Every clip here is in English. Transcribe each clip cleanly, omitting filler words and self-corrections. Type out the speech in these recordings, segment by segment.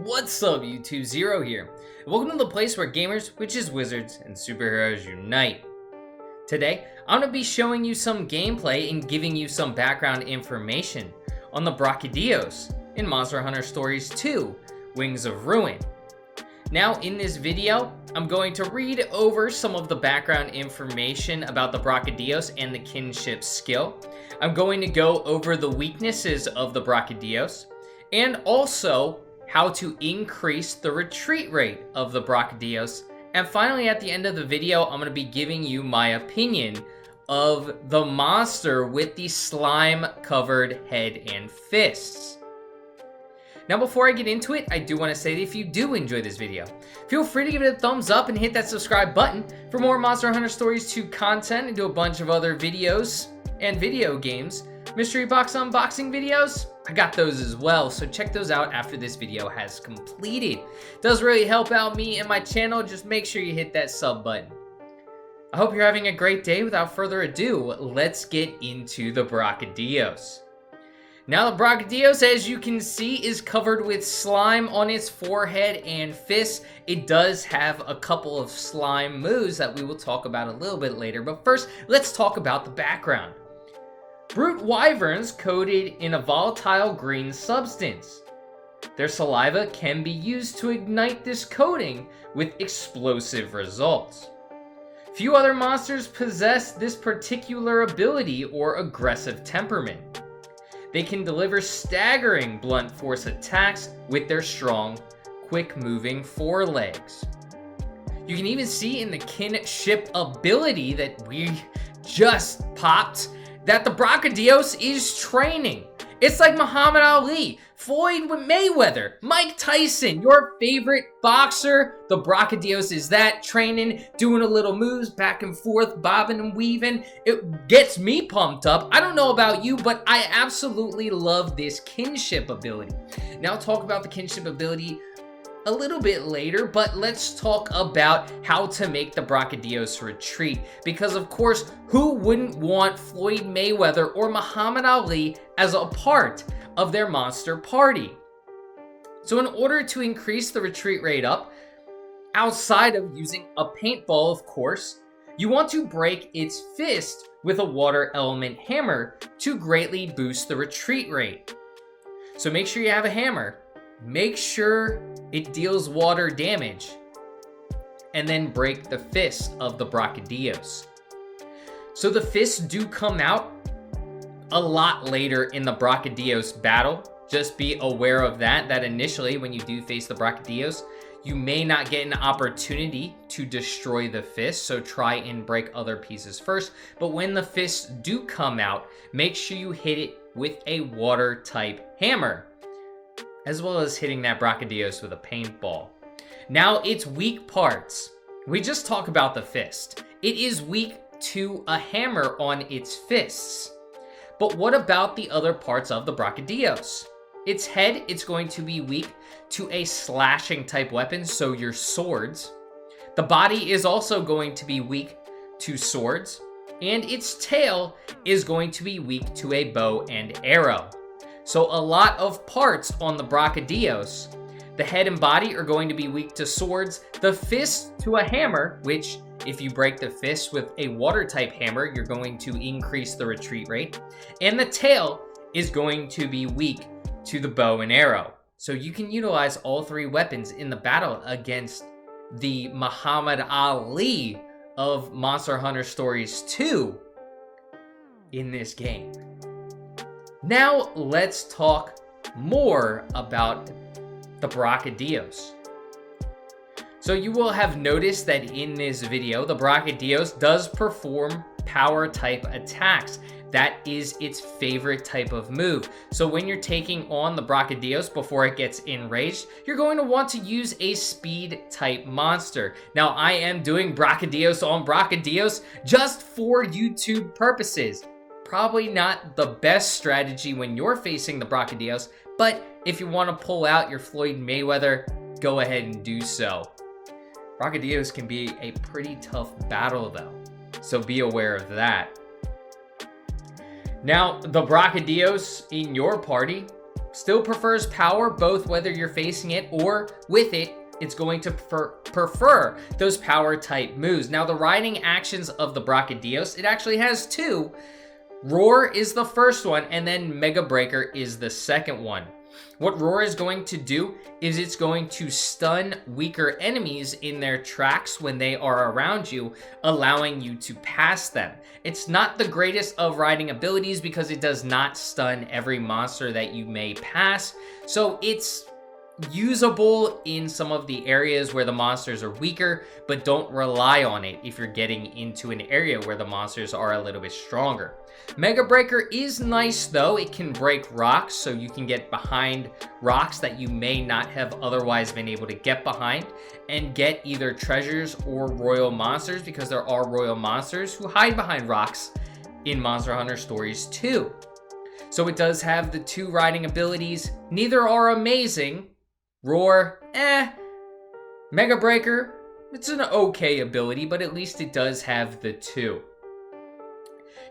What's up, YouTube? Zero here. Welcome to the place where gamers, witches, wizards, and superheroes unite. Today, I'm going to be showing you some gameplay and giving you some background information on the Brachydios in Monster Hunter Stories 2, Wings of Ruin. Now, in this video, I'm going to read over some of the background information about the Brachydios and the kinship skill. I'm going to go over the weaknesses of the Brachydios, and also how to increase the retreat rate of the Brachydios. And finally, at the end of the video, I'm going to be giving you my opinion of the monster with the slime-covered head and fists. Now, before I get into it, I do want to say that if you do enjoy this video, feel free to give it a thumbs up and hit that subscribe button for more Monster Hunter Stories 2 content and do a bunch of other videos and video games. Mystery box unboxing videos, I got those as well, so check those out after this video has completed. It does really help out me and my channel. Just make sure you hit that sub button. I hope you're having a great day. Without further ado, let's get into the Brachydios. Now, the Brachydios, as you can see, is covered with slime on its forehead and fists. It does have a couple of slime moves that we will talk about a little bit later, but first, let's talk about the background. Brute wyverns coated in a volatile green substance. Their saliva can be used to ignite this coating with explosive results. Few other monsters possess this particular ability or aggressive temperament. They can deliver staggering blunt force attacks with their strong, quick-moving forelegs. You can even see in the kinship ability that we just popped that the Brachydios is training. It's like Muhammad Ali, Floyd Mayweather, Mike Tyson, your favorite boxer. The Brachydios is that, training, doing a little moves back and forth, bobbing and weaving. It gets me pumped up. I don't know about you, but I absolutely love this kinship ability. Now I'll talk about the kinship ability a little bit later, but let's talk about how to make the Brachydios retreat, because of course, who wouldn't want Floyd Mayweather or Muhammad Ali as a part of their monster party? So in order to increase the retreat rate up, outside of using a paintball, of course, you want to break its fist with a water element hammer to greatly boost the retreat rate. So make sure you have a hammer. Make sure it deals water damage, and then break the fist of the Brachydios. So the fists do come out a lot later in the Brachydios battle. Just be aware of that initially when you do face the Brachydios, you may not get an opportunity to destroy the fist, so try and break other pieces first. But when the fists do come out, make sure you hit it with a water type hammer, as well as hitting that Brachydios with a paintball. Now, its weak parts. We just talked about the fist. It is weak to a hammer on its fists. But what about the other parts of the Brachydios? Its head, it's going to be weak to a slashing type weapon, so your swords. The body is also going to be weak to swords. And its tail is going to be weak to a bow and arrow. So a lot of parts on the Brachydios. The head and body are going to be weak to swords, the fist to a hammer, which if you break the fist with a water type hammer, you're going to increase the retreat rate. And the tail is going to be weak to the bow and arrow. So you can utilize all three weapons in the battle against the Muhammad Ali of Monster Hunter Stories 2 in this game. Now, let's talk more about the Brachydios. So you will have noticed that in this video, the Brachydios does perform power type attacks. That is its favorite type of move. So when you're taking on the Brachydios before it gets enraged, you're going to want to use a speed type monster. Now, I am doing Brachydios on Brachydios just for YouTube purposes. Probably not the best strategy when you're facing the Brachydios, but if you want to pull out your Floyd Mayweather, go ahead and do so. Brachydios can be a pretty tough battle though, so be aware of that. Now, the Brachydios in your party still prefers power, both whether you're facing it or with it. It's going to prefer those power type moves. Now, the riding actions of the Brachydios, it actually has two. Roar is the first one, and then Mega Breaker is the second one. What Roar is going to do is it's going to stun weaker enemies in their tracks when they are around you, allowing you to pass them. It's not the greatest of riding abilities because it does not stun every monster that you may pass, so it's usable in some of the areas where the monsters are weaker, but don't rely on it if you're getting into an area where the monsters are a little bit stronger. Mega Breaker is nice though. It can break rocks, so you can get behind rocks that you may not have otherwise been able to get behind and get either treasures or royal monsters, because there are royal monsters who hide behind rocks in Monster Hunter Stories 2. So it does have the two riding abilities. Neither are amazing. Roar, Mega Breaker, it's an okay ability, but at least it does have the two.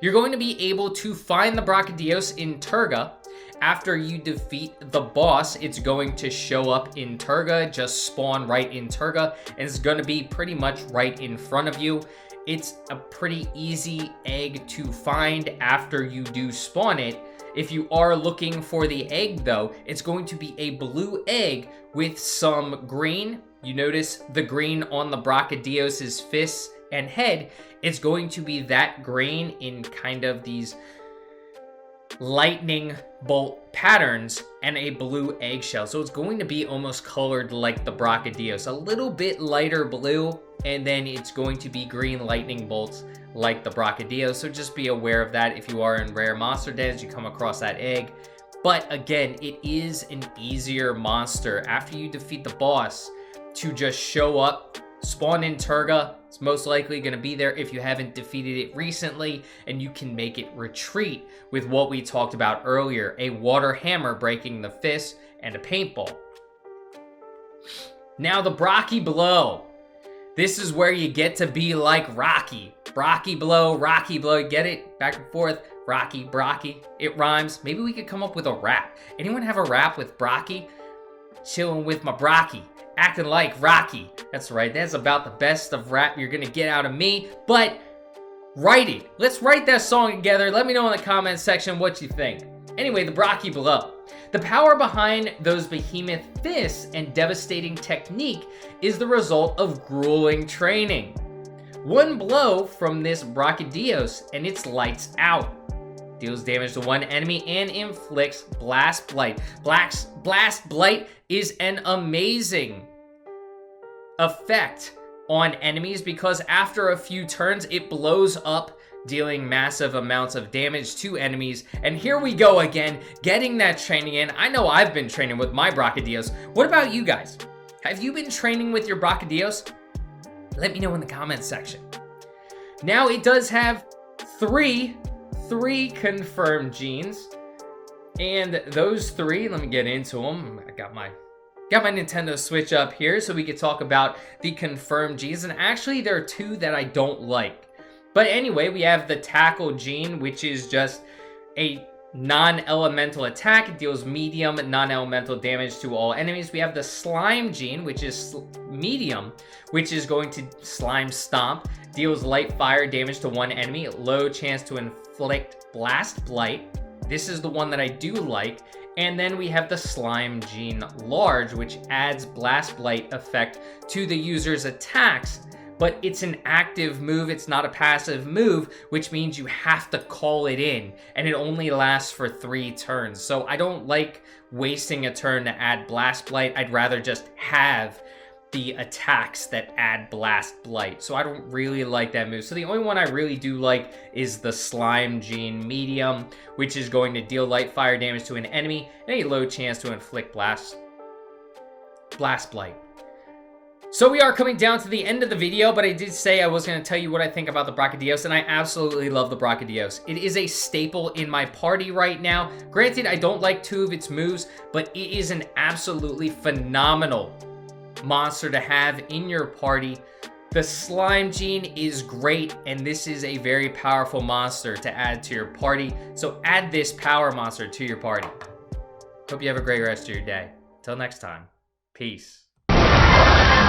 You're going to be able to find the Brachydios in Turga. After you defeat the boss, it's going to show up in Turga, just spawn right in Turga, and it's going to be pretty much right in front of you. It's a pretty easy egg to find after you do spawn it. If you are looking for the egg though, it's going to be a blue egg with some green. You notice the green on the Brachydios' fists and head. It's going to be that green in kind of these lightning bolt patterns and a blue eggshell. So it's going to be almost colored like the Brachydios, a little bit lighter blue, and then it's going to be green lightning bolts like the Brachydios. So just be aware of that if you are in rare monster dens, you come across that egg. But again, it is an easier monster after you defeat the boss to just show up, spawn in Turga. It's most likely going to be there if you haven't defeated it recently, and you can make it retreat with what we talked about earlier, a water hammer breaking the fist and a paintball. Now the Brachy Blow. This is where you get to be like Rocky. Rocky Blow, get it? Back and forth, Rocky, Brocky. It rhymes. Maybe we could come up with a rap. Anyone have a rap with Brocky? Chilling with my Brocky, acting like Rocky. That's right, that's about the best of rap you're gonna get out of me, but write it. Let's write that song together. Let me know in the comments section what you think. Anyway, the Brachy Blow. The power behind those behemoth fists and devastating technique is the result of grueling training. One blow from this Brachydios and it's lights out. Deals damage to one enemy and inflicts Blast Blight. Blast Blight is an amazing effect on enemies because after a few turns, it blows up, dealing massive amounts of damage to enemies. And here we go again, getting that training in. I know I've been training with my Brachydios. What about you guys? Have you been training with your Brachydios? Let me know in the comments section. Now it does have three confirmed genes, and those three, let me get into them. I got my Nintendo Switch up here so we could talk about the confirmed genes, and actually there are two that I don't like. But anyway, we have the Tackle gene, which is just a non-elemental attack. It deals medium non-elemental damage to all enemies. We have the Slime gene, which is medium, which is going to Slime Stomp. Deals light fire damage to one enemy. Low chance to inflict Blast Blight. This is the one that I do like. And then we have the Slime gene Large, which adds Blast Blight effect to the user's attacks. But it's an active move, it's not a passive move, which means you have to call it in, and it only lasts for 3 turns. So I don't like wasting a turn to add Blast Blight. I'd rather just have the attacks that add Blast Blight. So I don't really like that move. So the only one I really do like is the Slime gene Medium, which is going to deal light fire damage to an enemy and a low chance to inflict Blast Blight. So we are coming down to the end of the video, but I did say I was going to tell you what I think about the Brachydios, and I absolutely love the Brachydios. It is a staple in my party right now. Granted, I don't like 2 of its moves, but it is an absolutely phenomenal monster to have in your party. The Slime gene is great, and this is a very powerful monster to add to your party. So add this power monster to your party. Hope you have a great rest of your day. Till next time, peace.